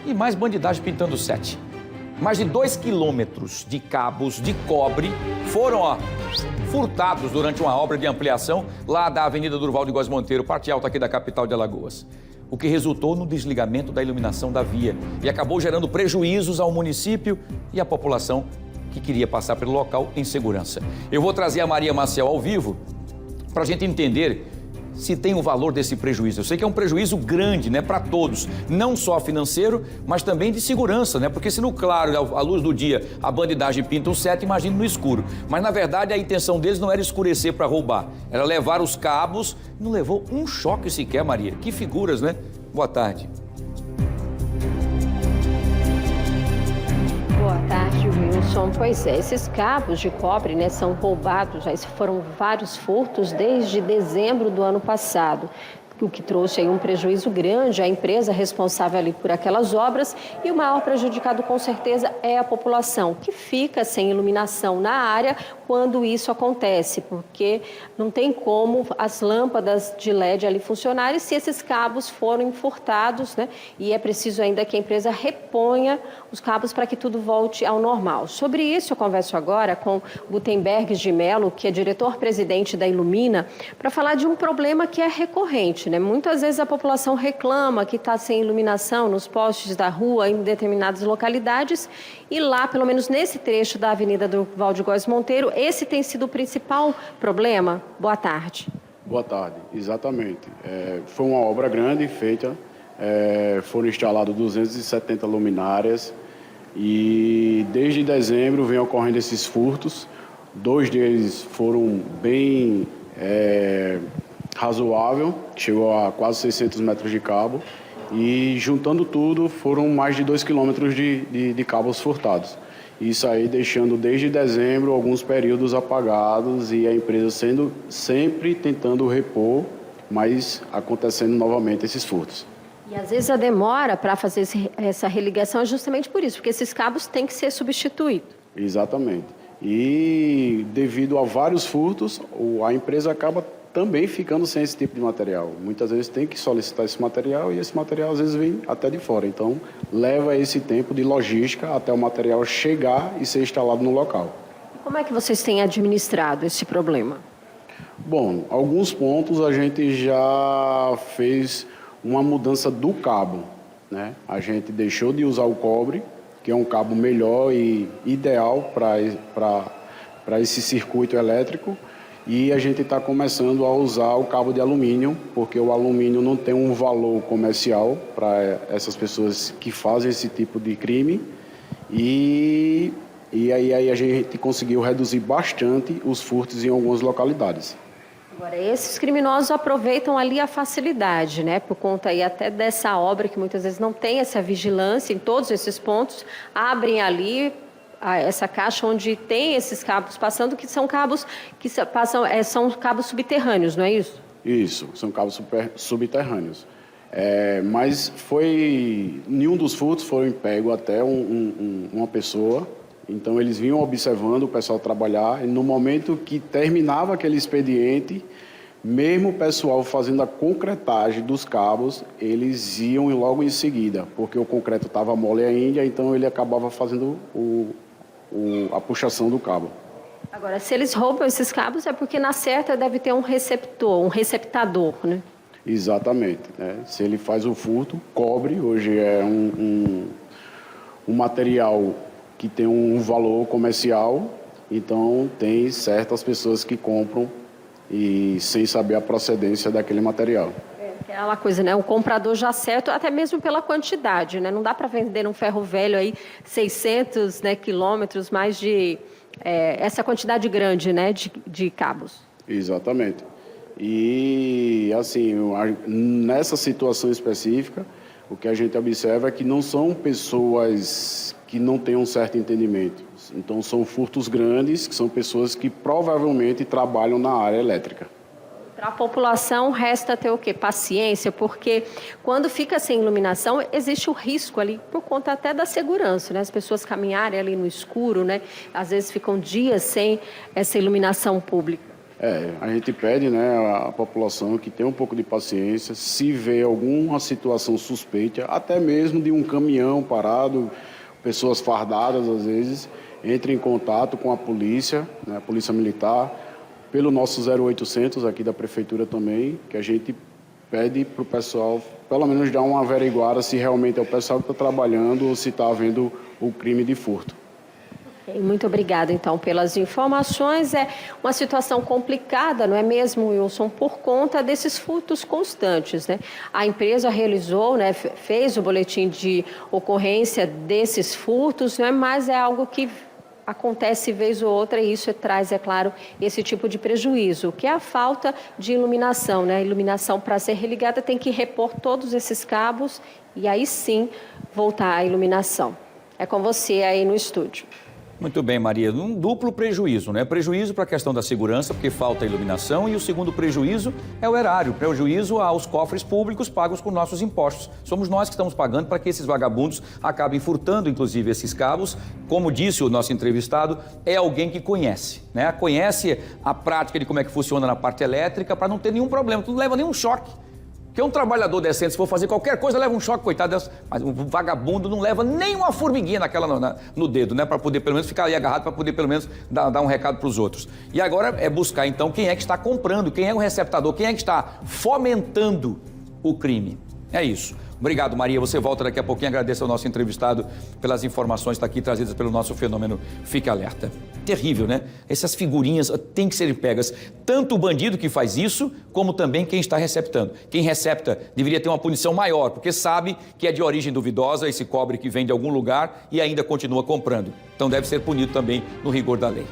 E mais bandidagem pintando o set. Mais de 2 quilômetros de cabos de cobre foram furtados durante uma obra de ampliação lá da Avenida Durval de Góes Monteiro, parte alta aqui da capital de Alagoas. O que resultou no desligamento da iluminação da via e acabou gerando prejuízos ao município e à população que queria passar pelo local em segurança. Eu vou trazer a Maria Maciel ao vivo para a gente entender se tem o valor desse prejuízo. Eu sei que é um prejuízo grande, né, para todos, não só financeiro, mas também de segurança, né? Porque se no claro, à luz do dia, a bandidagem pinta um set, imagine no escuro. Mas na verdade a intenção deles não era escurecer para roubar, era levar os cabos. Não levou um choque sequer, Maria. Que figuras, né? Boa tarde. Boa tarde, Wilson. Pois é, esses cabos de cobre, né, são roubados, já foram vários furtos desde dezembro do ano passado, o que trouxe aí um prejuízo grande à empresa responsável ali por aquelas obras, e o maior prejudicado com certeza é a população, que fica sem iluminação na área quando isso acontece, porque não tem como as lâmpadas de LED ali funcionarem se esses cabos forem furtados, né? E é preciso ainda que a empresa reponha os cabos para que tudo volte ao normal. Sobre isso eu converso agora com Gutenberg de Mello, que é diretor-presidente da Ilumina, para falar de um problema que é recorrente, né? Muitas vezes a população reclama que está sem iluminação nos postes da rua em determinadas localidades, e lá, pelo menos nesse trecho da Avenida Durval de Góes Monteiro, esse tem sido o principal problema. Boa tarde. Boa tarde, exatamente. Foi uma obra grande feita, foram instaladas 270 luminárias e desde dezembro vem ocorrendo esses furtos. 2 deles foram bem razoável, chegou a quase 600 metros de cabo e, juntando tudo, foram mais de 2 quilômetros de cabos furtados. Isso aí deixando desde dezembro alguns períodos apagados e a empresa sempre tentando repor, mas acontecendo novamente esses furtos. E às vezes a demora para fazer essa religação é justamente por isso, porque esses cabos têm que ser substituídos. Exatamente. E devido a vários furtos, a empresa acaba também ficando sem esse tipo de material. Muitas vezes tem que solicitar esse material e esse material às vezes vem até de fora. Então leva esse tempo de logística até o material chegar e ser instalado no local. E como é que vocês têm administrado esse problema? Bom, alguns pontos a gente já fez uma mudança do cabo, né? A gente deixou de usar o cobre, que é um cabo melhor e ideal para esse circuito elétrico, e a gente está começando a usar o cabo de alumínio, porque o alumínio não tem um valor comercial para essas pessoas que fazem esse tipo de crime, e aí a gente conseguiu reduzir bastante os furtos em algumas localidades. Agora, esses criminosos aproveitam ali a facilidade, né? Por conta aí até dessa obra que muitas vezes não tem essa vigilância em todos esses pontos, abrem ali essa caixa onde tem esses cabos passando, que são cabos que passam, são cabos subterrâneos, não é isso? Isso, são cabos subterrâneos. Mas nenhum dos furtos foi pego até uma pessoa. Então, eles vinham observando o pessoal trabalhar, e no momento que terminava aquele expediente, mesmo o pessoal fazendo a concretagem dos cabos, eles iam logo em seguida, porque o concreto estava mole ainda, então ele acabava fazendo a puxação do cabo. Agora, se eles roubam esses cabos, é porque na certa deve ter um receptor, um receptador, né? Exatamente, né? Se ele faz o furto, cobre, hoje é um material que tem um valor comercial, então tem certas pessoas que compram e sem saber a procedência daquele material. Aquela coisa, né? O comprador já certo, até mesmo pela quantidade, né? Não dá para vender um ferro velho aí 600, né, quilômetros, mais de essa quantidade grande, né, de cabos. Exatamente. E assim, nessa situação específica, o que a gente observa é que não são pessoas que não têm um certo entendimento. Então, são furtos grandes, que são pessoas que provavelmente trabalham na área elétrica. Para a população, resta ter o quê? Paciência, porque quando fica sem iluminação, existe o risco ali, por conta até da segurança, né? As pessoas caminharem ali no escuro, né? Às vezes ficam dias sem essa iluminação pública. A gente pede, né, à população que tenha um pouco de paciência, se vê alguma situação suspeita, até mesmo de um caminhão parado, pessoas fardadas às vezes, entre em contato com a polícia, né, a polícia militar, pelo nosso 0800 aqui da prefeitura também, que a gente pede para o pessoal, pelo menos dar uma averiguada se realmente é o pessoal que está trabalhando ou se está havendo o crime de furto. Muito obrigada, então, pelas informações. É uma situação complicada, não é mesmo, Wilson, por conta desses furtos constantes, né? A empresa realizou, né, fez o boletim de ocorrência desses furtos, né, mas é algo que acontece vez ou outra e isso traz, é claro, esse tipo de prejuízo, que é a falta de iluminação, né? A iluminação, para ser religada, tem que repor todos esses cabos e aí sim voltar à iluminação. É com você aí no estúdio. Muito bem, Maria. Um duplo prejuízo, né? Prejuízo para a questão da segurança, porque falta iluminação, e o segundo prejuízo é o erário, prejuízo aos cofres públicos pagos com nossos impostos. Somos nós que estamos pagando para que esses vagabundos acabem furtando, inclusive, esses cabos. Como disse o nosso entrevistado, é alguém que conhece, né? Conhece a prática de como é que funciona na parte elétrica para não ter nenhum problema, não leva nenhum choque. Porque um trabalhador decente, se for fazer qualquer coisa, leva um choque, coitado. Mas um vagabundo não leva nem uma formiguinha no dedo, né? Para poder pelo menos ficar ali agarrado, para poder pelo menos dar um recado para os outros. E agora é buscar então quem é que está comprando, quem é o receptador, quem é que está fomentando o crime. É isso. Obrigado, Maria. Você volta daqui a pouquinho. Agradeço ao nosso entrevistado pelas informações que estão aqui trazidas pelo nosso fenômeno Fique Alerta. Terrível, né? Essas figurinhas têm que ser pegas. Tanto o bandido que faz isso, como também quem está receptando. Quem recepta deveria ter uma punição maior, porque sabe que é de origem duvidosa esse cobre que vem de algum lugar e ainda continua comprando. Então deve ser punido também no rigor da lei.